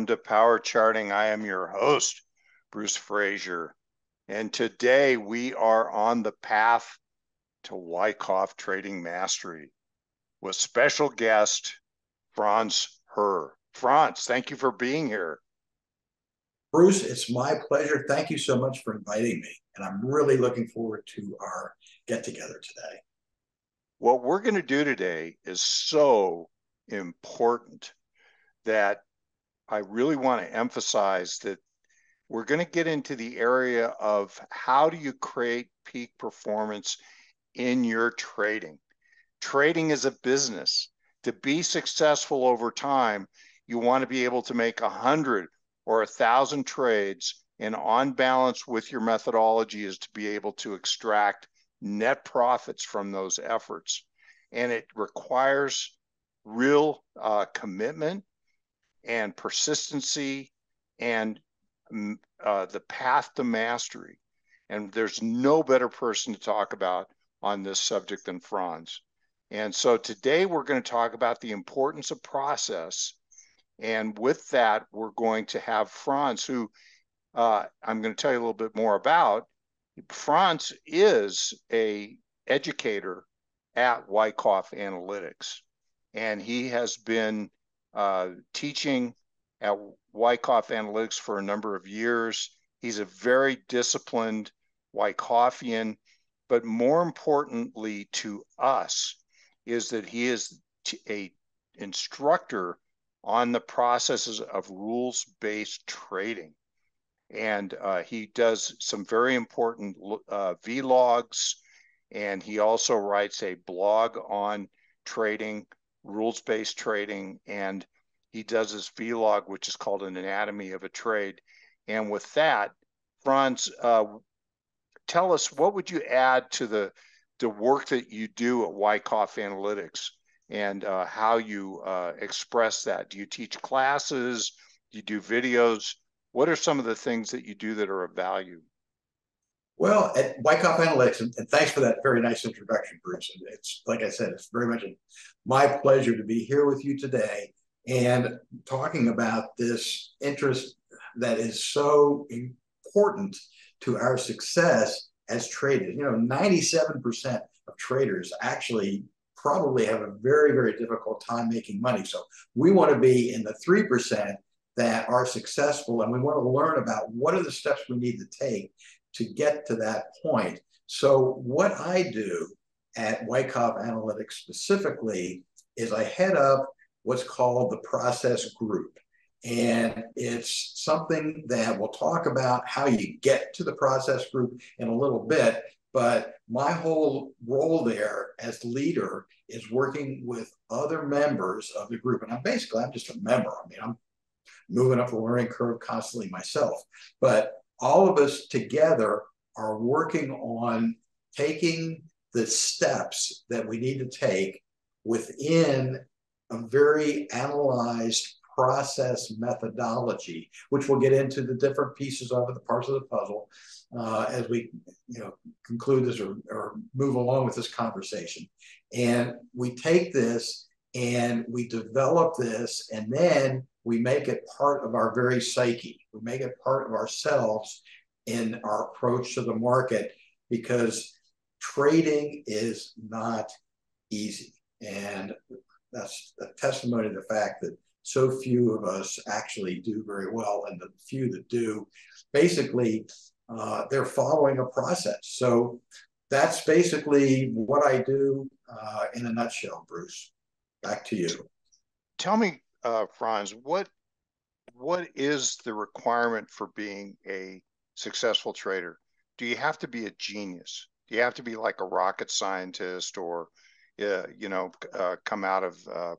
Welcome to Power Charting. I am your host, Bruce Frazier. And today we are on the path to Wyckoff Trading Mastery with special guest, Frantz Herr. Frantz, thank you for being here. Bruce, it's my pleasure. Thank you so much for inviting me. And I'm really looking forward to our get together today. What we're going to do today is so important that I really want to emphasize that we're going to get into the area of how do you create peak performance in your trading. Trading is a business. To be successful over time, you want to be able to make 100 or 1,000 trades, and on balance with your methodology is to be able to extract net profits from those efforts. And it requires real commitment and persistency and the path to mastery. And there's no better person to talk about on this subject than Frantz. And so today we're going to talk about the importance of process. And with that, we're going to have Frantz, who I'm going to tell you a little bit more about. Frantz is an educator at Wyckoff Analytics, and he has been teaching at Wyckoff Analytics for a number of years. He's a very disciplined Wyckoffian, but more importantly to us is that he is an instructor on the processes of rules-based trading. And he does some very important vlogs, and he also writes a blog on trading, rules-based trading, and he does his vlog, which is called An Anatomy of a Trade. And with that, Frantz, tell us, what would you add to the work that you do at Wyckoff Analytics and how you express that? Do you teach classes? Do you do videos? What are some of the things that you do that are of value? Well, at Wyckoff Analytics, and thanks for that very nice introduction, Bruce. And it's, like I said, it's very much my pleasure to be here with you today and talking about this interest that is so important to our success as traders. 97% of traders actually probably have a very, very difficult time making money. So we want to be in the 3% that are successful, and we want to learn about what are the steps we need to take to get to that point. So what I do at Wyckoff Analytics specifically is I head up what's called the process group. And it's something that we'll talk about how you get to the process group in a little bit. But my whole role there as leader is working with other members of the group. And I'm just a member. I mean, I'm moving up the learning curve constantly myself. But all of us together are working on taking the steps that we need to take within a very analyzed process methodology, which we'll get into the different pieces of it, the parts of the puzzle, as we conclude this or move along with this conversation. And we take this and we develop this, and then we make it part of our very psyche. We make it part of ourselves in our approach to the market, because trading is not easy. And that's a testimony to the fact that so few of us actually do very well, and the few that do, basically, they're following a process. So that's basically what I do in a nutshell, Bruce. Back to you. Tell me, Frantz, what is the requirement for being a successful trader? Do you have to be a genius? Do you have to be like a rocket scientist, or come out of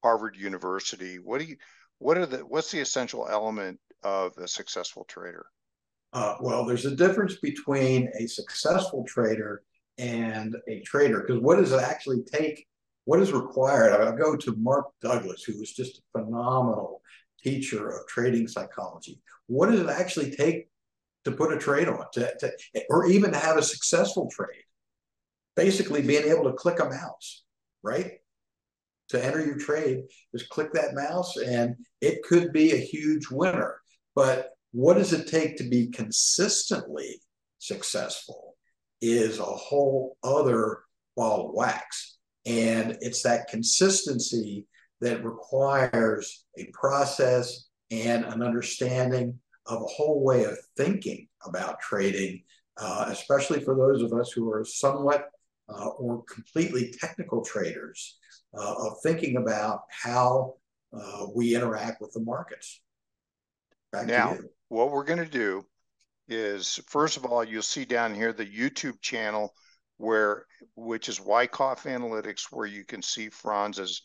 Harvard University? What's the essential element of a successful trader? Well, there's a difference between a successful trader and a trader, because what does it actually take? What is required? I'll go to Mark Douglas, who was just a phenomenal teacher of trading psychology. What does it actually take to put a trade on, or even to have a successful trade? Basically, being able to click a mouse, right? to enter your trade, just click that mouse and it could be a huge winner. But what does it take to be consistently successful is a whole other ball of wax. And it's that consistency that requires a process and an understanding of a whole way of thinking about trading, especially for those of us who are somewhat or completely technical traders, of thinking about how we interact with the markets. Back to you. What we're going to do is, first of all, you'll see down here the YouTube channel which is Wyckoff Analytics, where you can see Franz's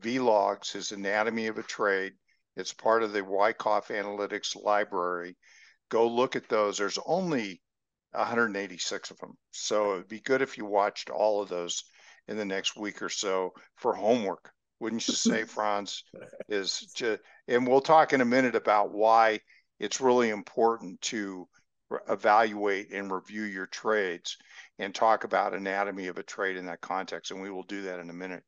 vlogs, his anatomy of a trade. It's part of the Wyckoff Analytics library. Go look at those. There's only 186 of them. So it'd be good if you watched all of those in the next week or so for homework. Wouldn't you say, Frantz? And we'll talk in a minute about why it's really important to evaluate and review your trades and talk about anatomy of a trade in that context. And we will do that in a minute.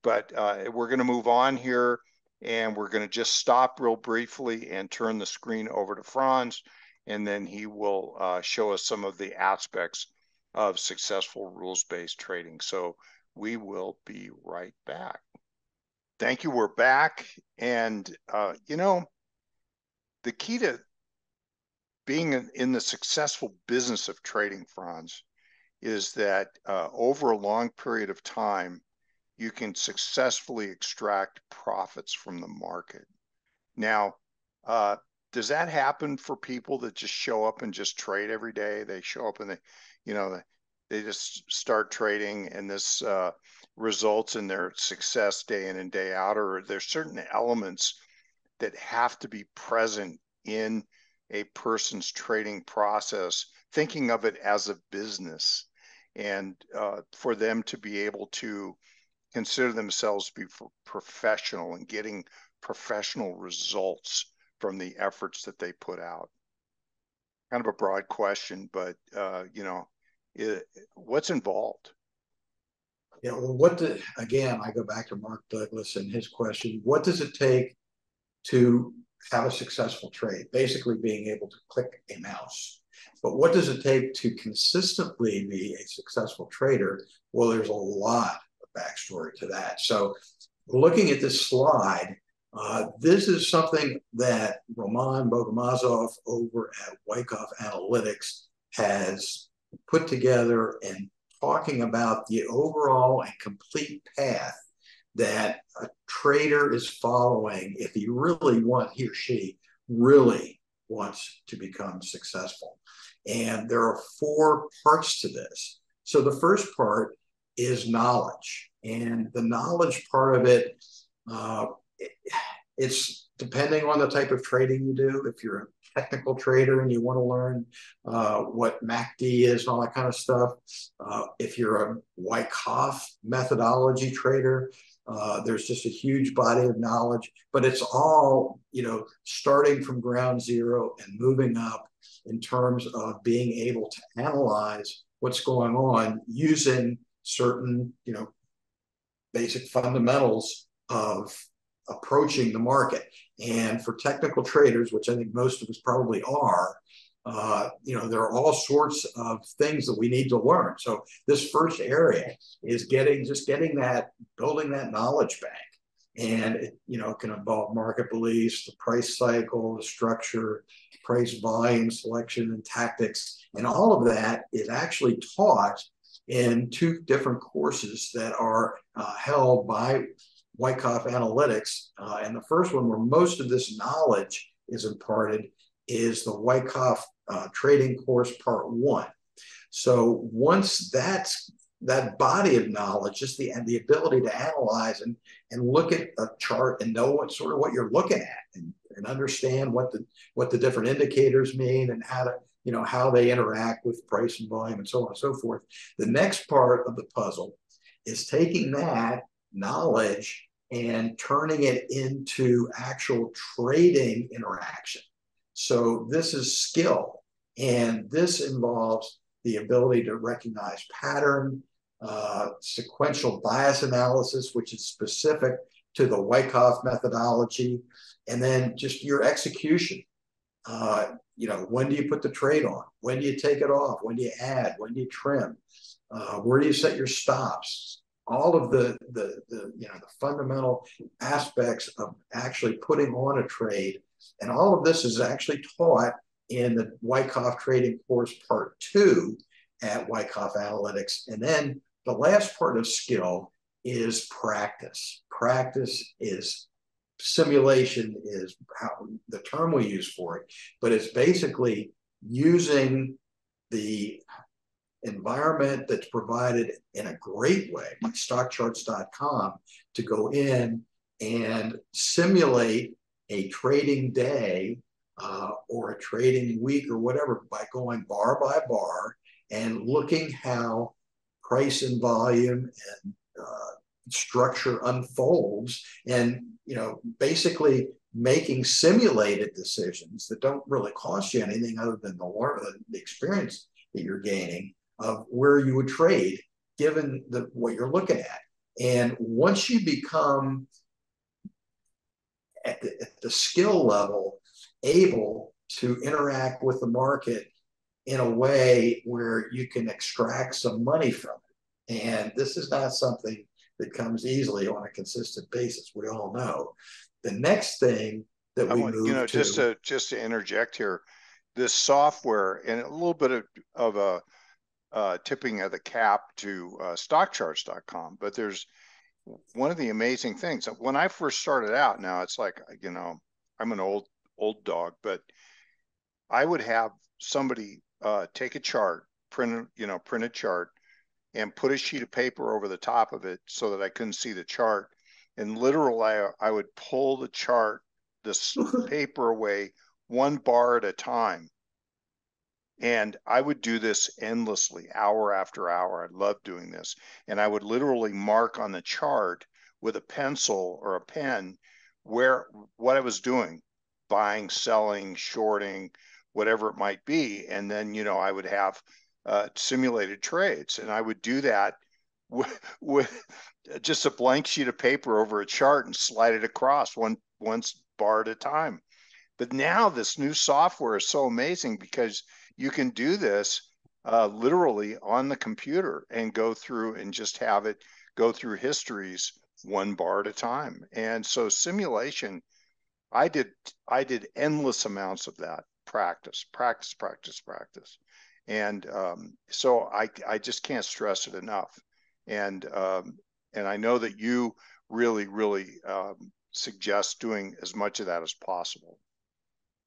But we're going to move on here, and we're going to just stop real briefly and turn the screen over to Frantz, and then he will show us some of the aspects of successful rules-based trading. So we will be right back. Thank you. We're back. And, you know, the key to being in the successful business of trading, Frantz, is that over a long period of time, you can successfully extract profits from the market. Now, does that happen for people that just show up and just trade every day? They show up and they just start trading, and this results in their success day in and day out? Or are there certain elements that have to be present in a person's trading process, thinking of it as a business, and for them to be able to consider themselves to be professional and getting professional results from the efforts that they put out? Kind of a broad question, but you know, what's involved? Yeah, well, again, I go back to Mark Douglas and his question: what does it take to have a successful trade? Basically, being able to click a mouse. But what does it take to consistently be a successful trader? Well, there's a lot of backstory to that. So, looking at this slide, this is something that Roman Bogomazov over at Wyckoff Analytics has put together, and talking about the overall and complete path that a trader is following if he or she really wants to become successful. And there are 4 parts to this. So the first part is knowledge. And the knowledge part of it, it's depending on the type of trading you do. If you're a technical trader and you want to learn what MACD is and all that kind of stuff. If you're a Wyckoff methodology trader, there's just a huge body of knowledge, but it's all, you know, starting from ground zero and moving up in terms of being able to analyze what's going on using certain, you know, basic fundamentals of approaching the market. And for technical traders, which I think most of us probably are, you know, there are all sorts of things that we need to learn. So this first area is building that knowledge bank. And it, you know, can involve market beliefs, the price cycle, the structure, price volume, selection, and tactics. And all of that is actually taught in 2 different courses that are held by Wyckoff Analytics. And the first one, where most of this knowledge is imparted, is the Wyckoff Trading Course Part 1. So once that body of knowledge, just the ability to analyze and look at a chart and know what you're looking at, and understand what the different indicators mean, and how they interact with price and volume and so on and so forth. The next part of the puzzle is taking that knowledge and turning it into actual trading interaction. So this is skill, and this involves the ability to recognize pattern, sequential bias analysis, which is specific to the Wyckoff methodology, and then just your execution. When do you put the trade on? When do you take it off? When do you add? When do you trim? Where do you set your stops? All of the fundamental aspects of actually putting on a trade, and all of this is actually taught in the Wyckoff Trading Course Part 2 at Wyckoff Analytics. And then the last part of skill is practice. Practice is simulation is how the term we use for it, but it's basically using the environment that's provided in a great way, like StockCharts.com, to go in and simulate a trading day or a trading week or whatever by going bar by bar and looking how price and volume and structure unfolds, and basically making simulated decisions that don't really cost you anything other than the experience that you're gaining of where you would trade given what you're looking at. And once you become at the skill level able to interact with the market in a way where you can extract some money from it, and this is not something that comes easily on a consistent basis, we all know. The next thing that we move to, just to interject here, this software and a little bit of a tipping of the cap to StockCharts.com, but there's one of the amazing things. When I first started out, now it's like, I'm an old dog, but I would have somebody take a chart, print a chart, and put a sheet of paper over the top of it so that I couldn't see the chart. And literally, I would pull the chart, this paper away, one bar at a time. And I would do this endlessly, hour after hour. I loved doing this. And I would literally mark on the chart with a pencil or a pen what I was doing, buying, selling, shorting, whatever it might be. And then, I would have simulated trades, and I would do that with just a blank sheet of paper over a chart and slide it across one bar at a time. But now this new software is so amazing because you can do this literally on the computer and go through and just have it go through histories one bar at a time. And so simulation, I did endless amounts of that, practice. And so I just can't stress it enough. And I know that you really suggest doing as much of that as possible.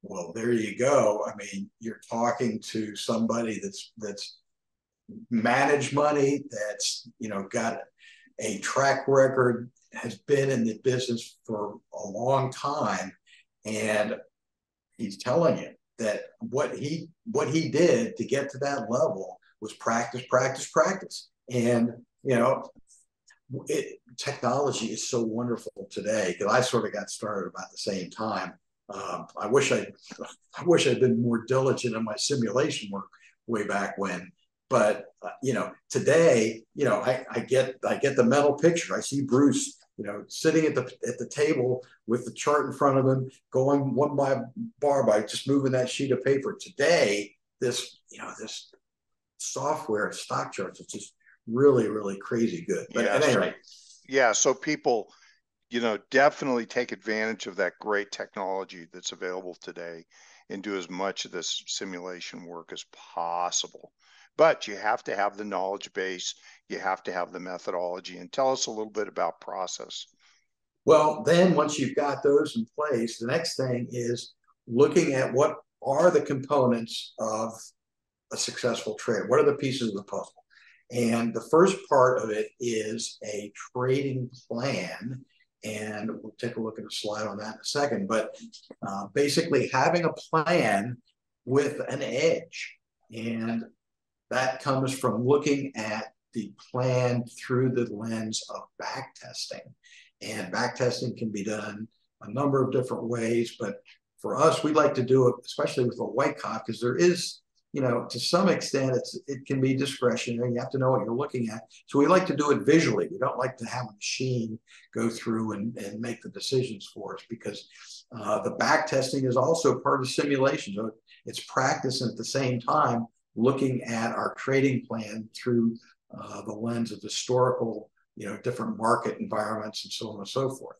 Well, there you go. I mean, you're talking to somebody that's managed money, that's got a track record, has been in the business for a long time, and he's telling you that what he did to get to that level was practice. And technology is so wonderful today, because I sort of got started about the same time. I wish I'd been more diligent in my simulation work way back when. But today, I get the mental picture. I see Bruce, sitting at the table with the chart in front of him, going one by bar by just moving that sheet of paper. Today, this software, StockCharts, is just really crazy good. But at any rate, so people, definitely take advantage of that great technology that's available today and do as much of this simulation work as possible. But you have to have the knowledge base, you have to have the methodology. And tell us a little bit about process. Well, then once you've got those in place, the next thing is looking at what are the components of a successful trade. What are the pieces of the puzzle? And the first part of it is a trading plan. And we'll take a look at a slide on that in a second. But basically having a plan with an edge. And that comes from looking at the plan through the lens of back testing. And back testing can be done a number of different ways. But for us, we like to do it, especially with a Wyckoff, because there is to some extent, it can be discretionary. You have to know what you're looking at. So we like to do it visually. We don't like to have a machine go through and make the decisions for us, because the back testing is also part of simulation. So it's practice, and at the same time, looking at our trading plan through the lens of historical, different market environments and so on and so forth.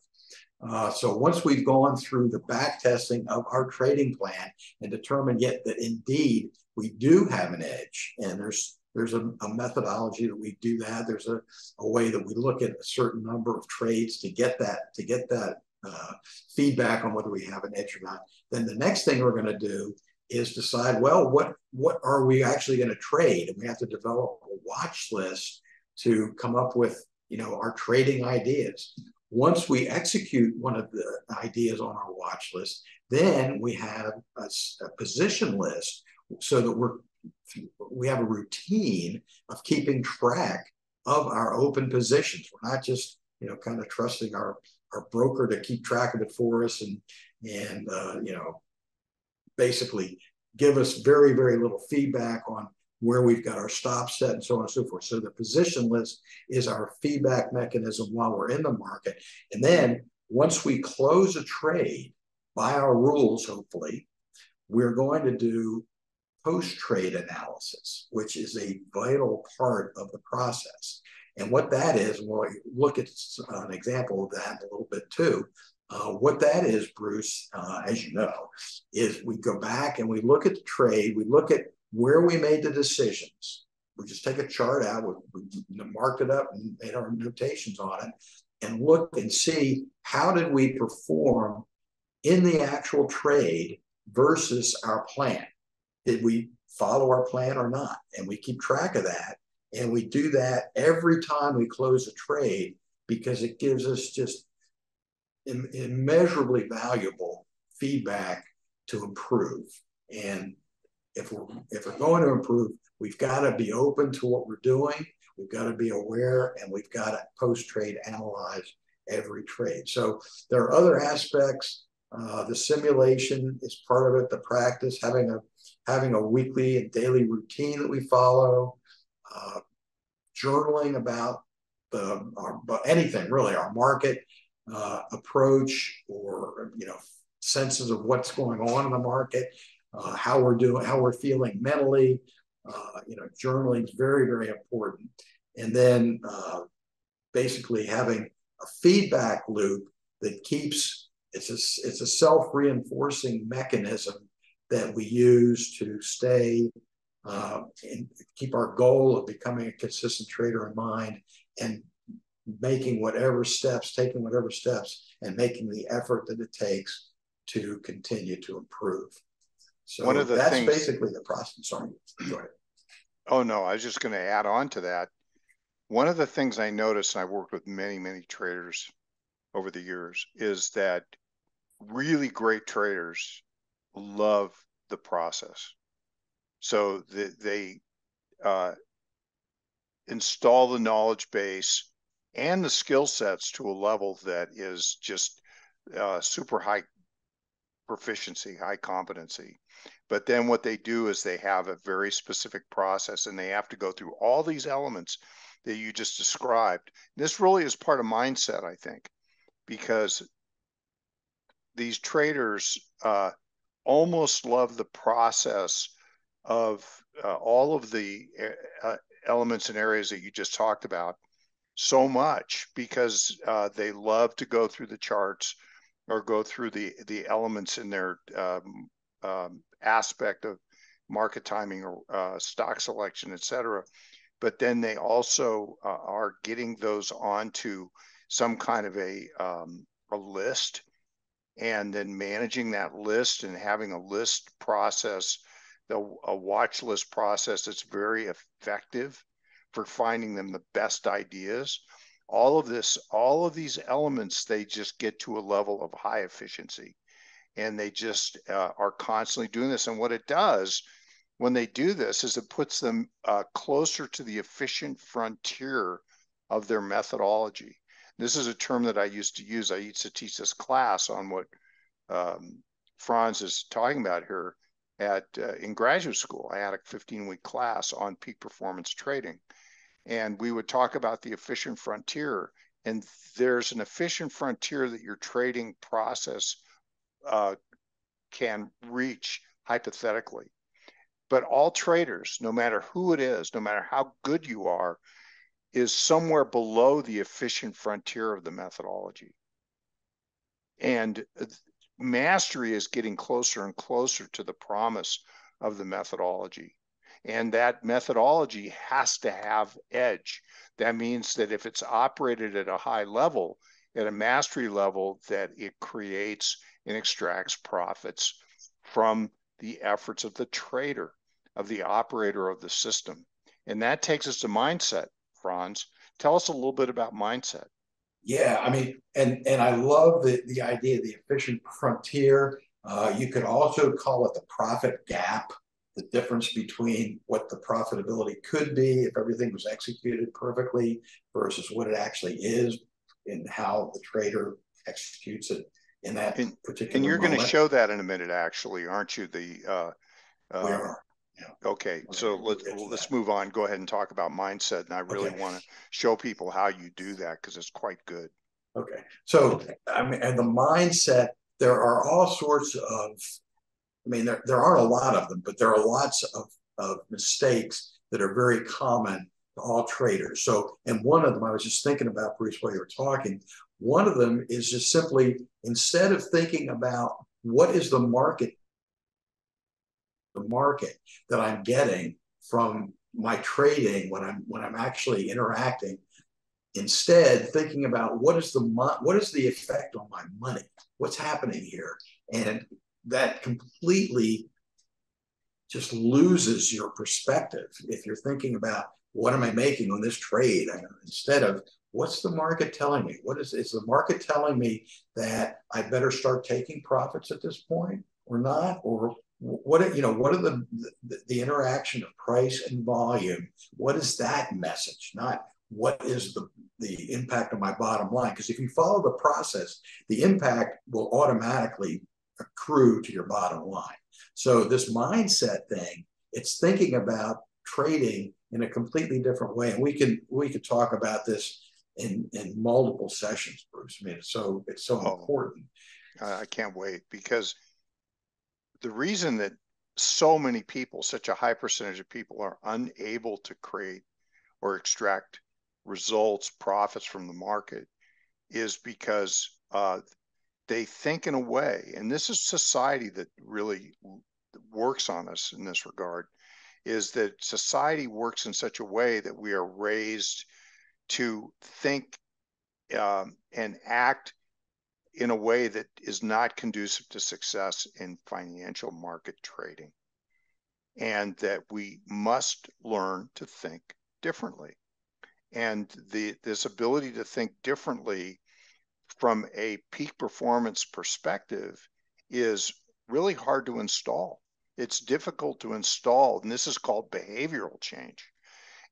So once we've gone through the back testing of our trading plan and determined yet that indeed we do have an edge, and there's a methodology that we do that. There's a way that we look at a certain number of trades to get that feedback on whether we have an edge or not. Then the next thing we're going to do is decide, well, what are we actually going to trade? And we have to develop a watch list to come up with, our trading ideas. Once we execute one of the ideas on our watch list, then we have a position list, so that we have a routine of keeping track of our open positions. We're not just, kind of trusting our broker to keep track of it for us and basically give us very, very little feedback on where we've got our stop set and so on and so forth. So the position list is our feedback mechanism while we're in the market. And then once we close a trade by our rules, hopefully, we're going to do post-trade analysis, which is a vital part of the process. And what that is, we'll look at an example of that a little bit too. What that is, Bruce, as you know, is we go back and we look at the trade, we look at where we made the decisions. We just take a chart out, we marked it up and made our notations on it, and look and see how did we perform in the actual trade versus our plan. Did we follow our plan or not? And we keep track of that. And we do that every time we close a trade, because it gives us just immeasurably valuable feedback to improve. And if we're going to improve, we've got to be open to what we're doing. We've got to be aware, and we've got to post-trade analyze every trade. So there are other aspects. The simulation is part of it. The practice, having a weekly and daily routine that we follow, journaling about anything really, our market approach, or senses of what's going on in the market, how we're feeling mentally. Journaling is very, very important. And then basically having a feedback loop that keeps, it's a self-reinforcing mechanism that we use to stay and keep our goal of becoming a consistent trader in mind, and taking whatever steps, and making the effort that it takes to continue to improve. So one of the that's things, basically the process. Sorry, go ahead. Oh no, I was just going to add on to that. One of the things I noticed, and I've worked with many, many traders over the years, is that really great traders love the process. So they install the knowledge base and the skill sets to a level that is just super high proficiency, high competency. But then what they do is they have a very specific process, and they have to go through all these elements that you just described. This really is part of mindset, I think, because these traders almost love the process of all of the elements and areas that you just talked about so much, because they love to go through the charts or go through the elements in their aspect of market timing or stock selection, etc. But then they also are getting those onto some kind of a list, and then managing that list and having a list process, a watch list process that's very effective for finding them the best ideas. All of these elements, they just get to a level of high efficiency, and they just are constantly doing this. And what it does when they do this is it puts them closer to the efficient frontier of their methodology. This is a term that I used to use. I used to teach this class on what Frantz is talking about here. in graduate school. I had a 15-week class on peak performance trading, and we would talk about the efficient frontier. And there's an efficient frontier that your trading process can reach hypothetically. But all traders, no matter who it is, no matter how good you are, is somewhere below the efficient frontier of the methodology. And mastery is getting closer and closer to the promise of the methodology. And that methodology has to have edge. That means that if it's operated at a high level, at a mastery level, that it creates and extracts profits from the efforts of the trader, of the operator of the system. And that takes us to mindset. Frantz, tell us a little bit about mindset. Yeah, I mean, and I love the idea of the efficient frontier. You could also call it the profit gap, the difference between what the profitability could be if everything was executed perfectly versus what it actually is and how the trader executes it in that particular and you're moment. going to show that in a minute, actually, aren't you? We are. Yeah. Okay, so let's move on. Go ahead and talk about mindset, and I really want to show people how you do that because it's quite good. Okay, so I mean, and the mindset, there are all sorts of, I mean, there aren't a lot of them, but there are lots of mistakes that are very common to all traders. So, and one of them I was just thinking about, Bruce, while you were talking, one of them is just simply, instead of thinking about what is the market that I'm getting from my trading when I'm actually interacting, instead thinking about what is the effect on my money, what's happening here, and that completely just loses your perspective if you're thinking about what am I making on this trade. I mean, instead of what's the market telling me, is the market telling me that I better start taking profits at this point or not, or what are the interaction of price and volume? What is that message? Not what is the impact on my bottom line? Because if you follow the process, the impact will automatically accrue to your bottom line. So this mindset thing, it's thinking about trading in a completely different way. And we could talk about this in multiple sessions, Bruce. I mean, it's so important. I can't wait, because the reason that so many people, such a high percentage of people, are unable to create or extract results, profits from the market is because they think in a way, and this is society that really works on us in this regard, is that society works in such a way that we are raised to think and act in a way that is not conducive to success in financial market trading, and that we must learn to think differently. And this ability to think differently from a peak performance perspective is really hard to install. It's difficult to install, and this is called behavioral change.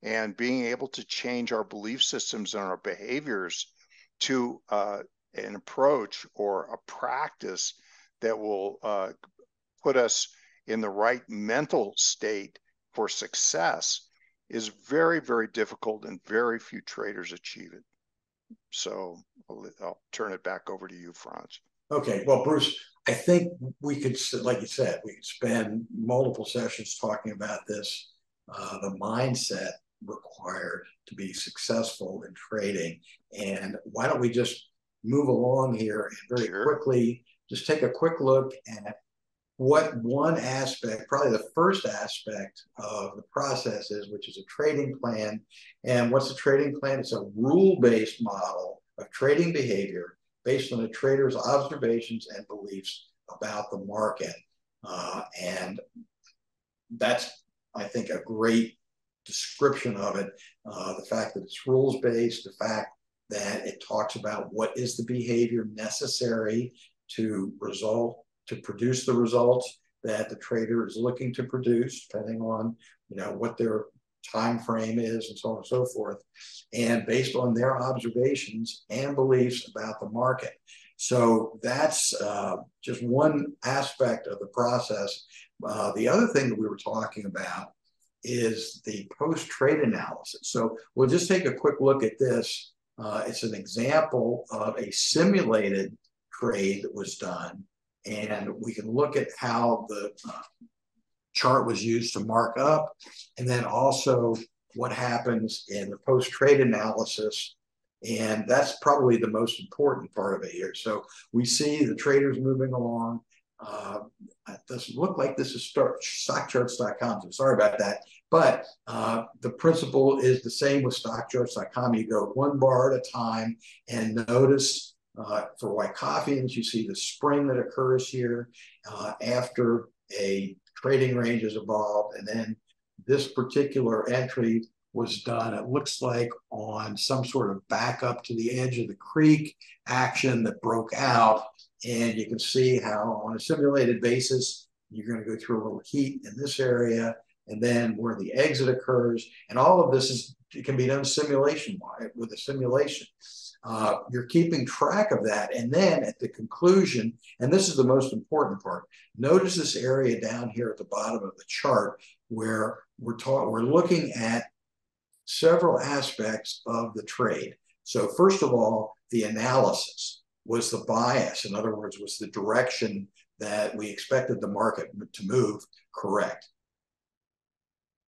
And being able to change our belief systems and our behaviors to an approach or a practice that will put us in the right mental state for success is very, very difficult, and very few traders achieve it. So I'll turn it back over to you, Frantz. Okay, well, Bruce, I think we could, like you said, we could spend multiple sessions talking about this, the mindset required to be successful in trading. And why don't we just move along here and very quickly just take a quick look at what one aspect, probably the first aspect of the process is, which is a trading plan. And what's a trading plan? It's a rule-based model of trading behavior based on a trader's observations and beliefs about the market. And that's, I think, a great description of it. The fact that it's rules-based, the fact that it talks about what is the behavior necessary to produce the results that the trader is looking to produce, depending on what their time frame is and so on and so forth, and based on their observations and beliefs about the market. So that's just one aspect of the process. The other thing that we were talking about is the post-trade analysis. So we'll just take a quick look at this. It's an example of a simulated trade that was done, and we can look at how the chart was used to mark up, and then also what happens in the post-trade analysis. And that's probably the most important part of it here. So we see the traders moving along. It doesn't look like this is StockCharts.com, so sorry about that. But the principle is the same with StockCharts.com. You go one bar at a time, and notice for Wyckoffans, you see the spring that occurs here after a trading range is evolved. And then this particular entry was done, it looks like, on some sort of back up to the edge of the creek action that broke out. And you can see how on a simulated basis, you're going to go through a little heat in this area, and then where the exit occurs. And all of this it can be done simulation with a simulation. You're keeping track of that. And then at the conclusion, and this is the most important part, notice this area down here at the bottom of the chart where we're looking at several aspects of the trade. So first of all, the analysis. Was the bias, in other words, was the direction that we expected the market to move correct?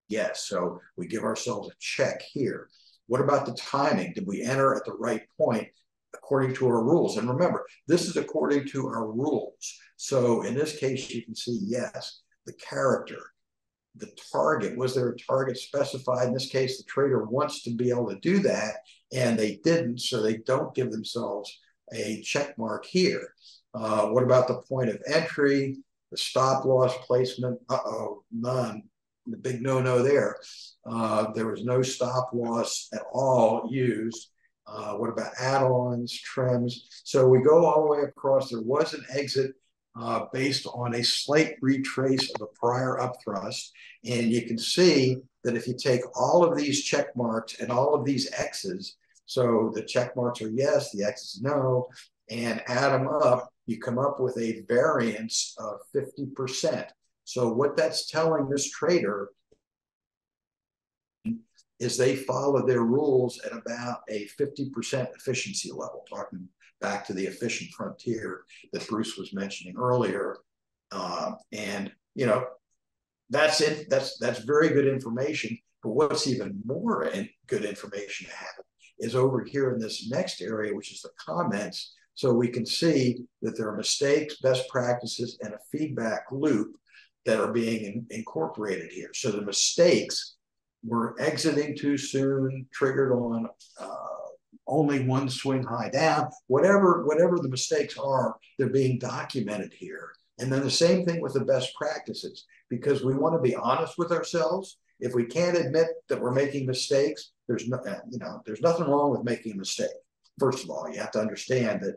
Yes, so we give ourselves a check here. What about the timing? Did we enter at the right point according to our rules? And remember, this is according to our rules. So in this case, you can see, yes, the character, the target. Was there a target specified? In this case, the trader wants to be able to do that, and they didn't, so they don't give themselves a check mark here. What about the point of entry, the stop loss placement? None. The big no-no there. There was no stop loss at all used. What about add-ons, trims? So we go all the way across. There was an exit based on a slight retrace of a prior upthrust. And you can see that if you take all of these check marks and all of these X's, so the check marks are yes, the X's no, and add them up, you come up with a variance of 50%. So what that's telling this trader is they follow their rules at about a 50% efficiency level, talking back to the efficient frontier that Bruce was mentioning earlier. And, you know, that's it. That's very good information. But what's even more good information to have is over here in this next area, which is the comments. So we can see that there are mistakes, best practices, and a feedback loop that are being incorporated here. So the mistakes were exiting too soon, triggered on only one swing high down, whatever the mistakes are, they're being documented here. And then the same thing with the best practices, because we want to be honest with ourselves. If we can't admit that we're making mistakes, there's nothing wrong with making a mistake. First of all, you have to understand that,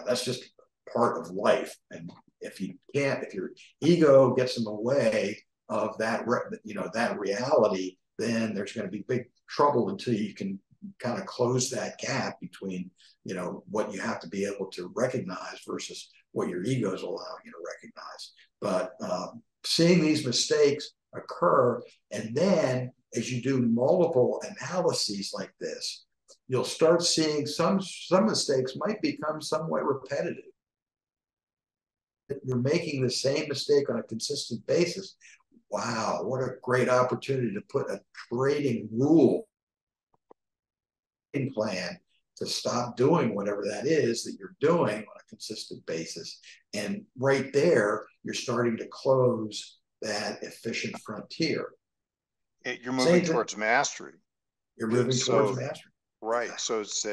that's just part of life. And if your ego gets in the way of that, that reality, then there's going to be big trouble until you can kind of close that gap between, what you have to be able to recognize versus what your ego is allowing you to recognize. But seeing these mistakes occur, and then as you do multiple analyses like this, you'll start seeing some mistakes might become somewhat repetitive. You're making the same mistake on a consistent basis. Wow, what a great opportunity to put a trading rule plan to stop doing whatever that is that you're doing on a consistent basis. And right there, you're starting to close that efficient frontier. You're moving towards mastery. You're moving towards mastery. Right. So it's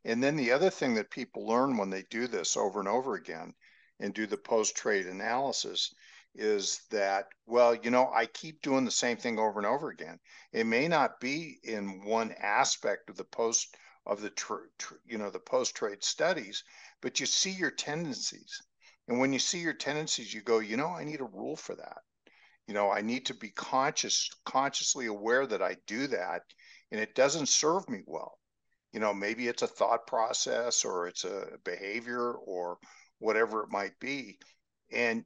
and then the other thing that people learn when they do this over and over again and do the post-trade analysis is that, well, I keep doing the same thing over and over again. It may not be in one aspect of the the post-trade studies, but you see your tendencies. And when you see your tendencies, you go, I need a rule for that. I need to be consciously aware that I do that, and it doesn't serve me well. Maybe it's a thought process or it's a behavior or whatever it might be. And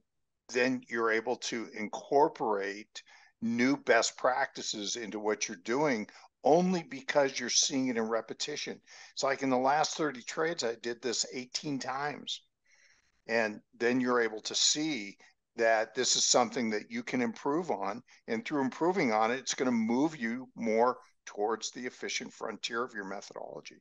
then you're able to incorporate new best practices into what you're doing only because you're seeing it in repetition. It's like in the last 30 trades, I did this 18 times. And then you're able to see that this is something that you can improve on. And through improving on it, it's going to move you more towards the efficient frontier of your methodology.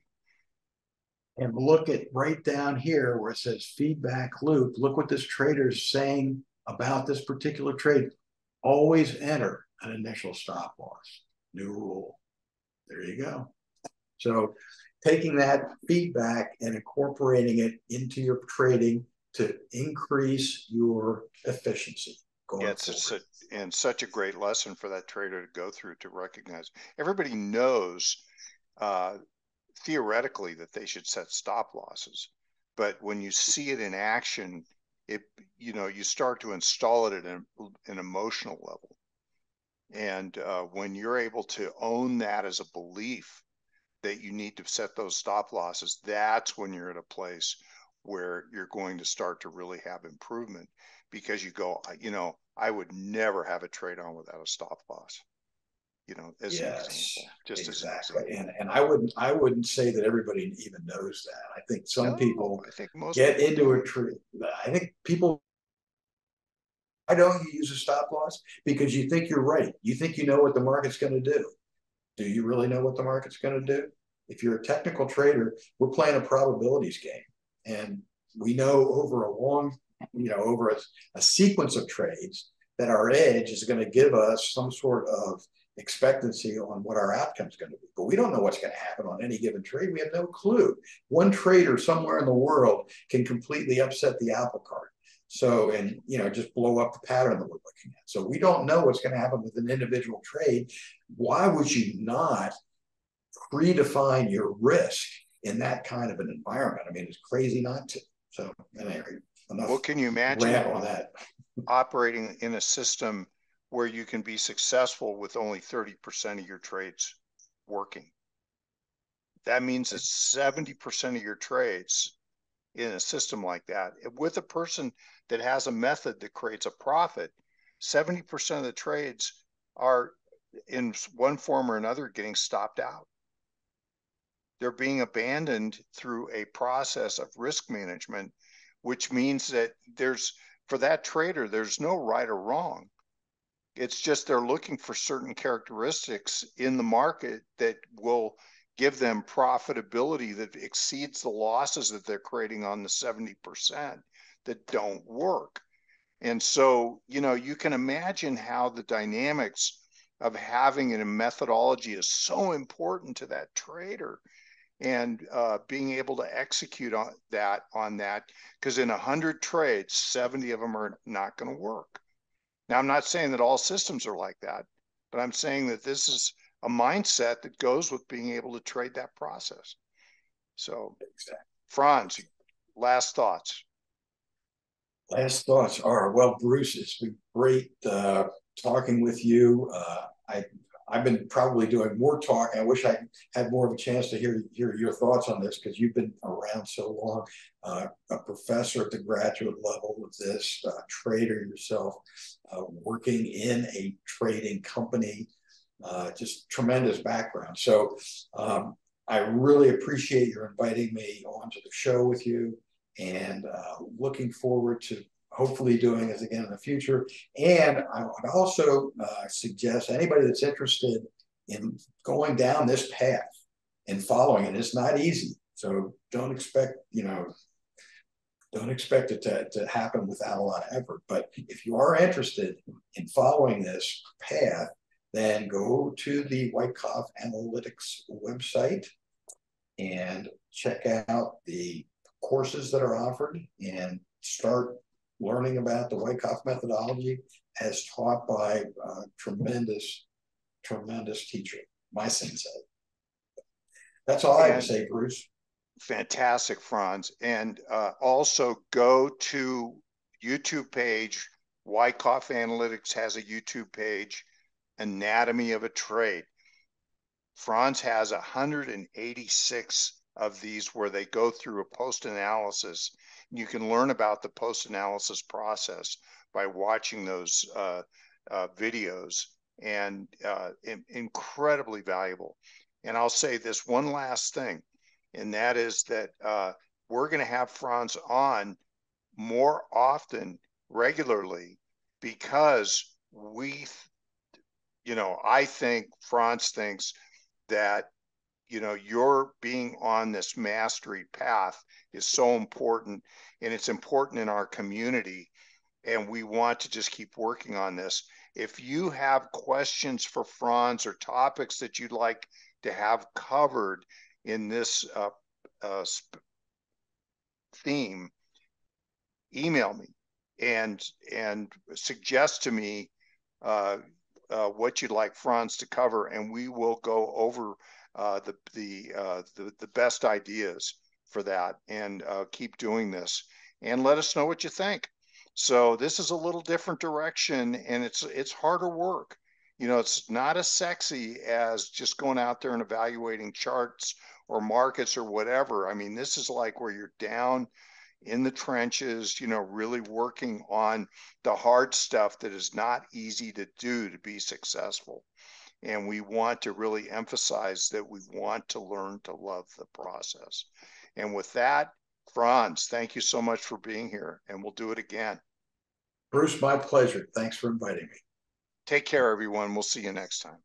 And look at right down here where it says feedback loop. Look what this trader is saying about this particular trade. Always enter an initial stop loss. New rule. There you go. So taking that feedback and incorporating it into your trading to increase your efficiency going forward. And such a great lesson for that trader to go through to recognize. Everybody knows theoretically that they should set stop losses, but when you see it in action, you start to install it at an emotional level. And when you're able to own that as a belief that you need to set those stop losses, that's when you're at a place where you're going to start to really have improvement, because you go, I would never have a trade on without a stop loss, as an example, just exactly. as an example. And I wouldn't say that everybody even knows that. I think some people I think most get people into don't. a trade. I think people, why don't you use a stop loss? Because you think you're right. You think you know what the market's going to do. Do you really know what the market's going to do? If you're a technical trader, we're playing a probabilities game. And we know over a long, over a sequence of trades that our edge is going to give us some sort of expectancy on what our outcome is going to be. But we don't know what's going to happen on any given trade. We have no clue. One trader somewhere in the world can completely upset the apple cart. So, and just blow up the pattern that we're looking at. So we don't know what's going to happen with an individual trade. Why would you not predefine your risk in that kind of an environment? I mean, it's crazy not to. So anyway, enough. Well, can you imagine rant on that? Operating in a system where you can be successful with only 30% of your trades working? That means that 70% of your trades in a system like that, with a person that has a method that creates a profit, 70% of the trades are in one form or another getting stopped out. They're being abandoned through a process of risk management, which means that for that trader, there's no right or wrong. It's just they're looking for certain characteristics in the market that will give them profitability that exceeds the losses that they're creating on the 70% that don't work. And so, you can imagine how the dynamics of having a methodology is so important to that trader, and being able to execute on that, because in 100 trades, 70 of them are not going to work. Now, I'm not saying that all systems are like that, but I'm saying that this is a mindset that goes with being able to trade that process. So, Frantz, last thoughts. Last thoughts are, well, Bruce, it's been great talking with you. I've been probably doing more talking. I wish I had more of a chance to hear your thoughts on this, because you've been around so long, a professor at the graduate level of this, trader yourself, working in a trading company, just tremendous background. So I really appreciate your inviting me onto the show with you, and looking forward to hopefully doing this again in the future. And I would also suggest anybody that's interested in going down this path and following it. It's not easy, so don't expect it to happen without a lot of effort. But if you are interested in following this path, then go to the Wyckoff Analytics website and check out the courses that are offered and start learning about the Wyckoff methodology as taught by a tremendous teacher, my sensei. That's all I have to say, Bruce. Fantastic, Frantz. And also go to YouTube page. Wyckoff Analytics has a YouTube page, Anatomy of a Trade. Frantz has 186 of these where they go through a post-analysis. You can learn about the post-analysis process by watching those videos, and incredibly valuable. And I'll say this one last thing, and that is that we're going to have Frantz on more often, regularly, because I think Frantz thinks that your being on this mastery path is so important, and it's important in our community, and we want to just keep working on this. If you have questions for Frantz or topics that you'd like to have covered in this theme, email me and suggest to me what you'd like Frantz to cover, and we will go over the best ideas for that, and keep doing this, and let us know what you think. So this is a little different direction, and it's harder work. It's not as sexy as just going out there and evaluating charts or markets or whatever. I mean, this is like where you're down in the trenches, really working on the hard stuff that is not easy to do to be successful. And we want to really emphasize that we want to learn to love the process. And with that, Frantz, thank you so much for being here, and we'll do it again. Bruce, my pleasure. Thanks for inviting me. Take care, everyone. We'll see you next time.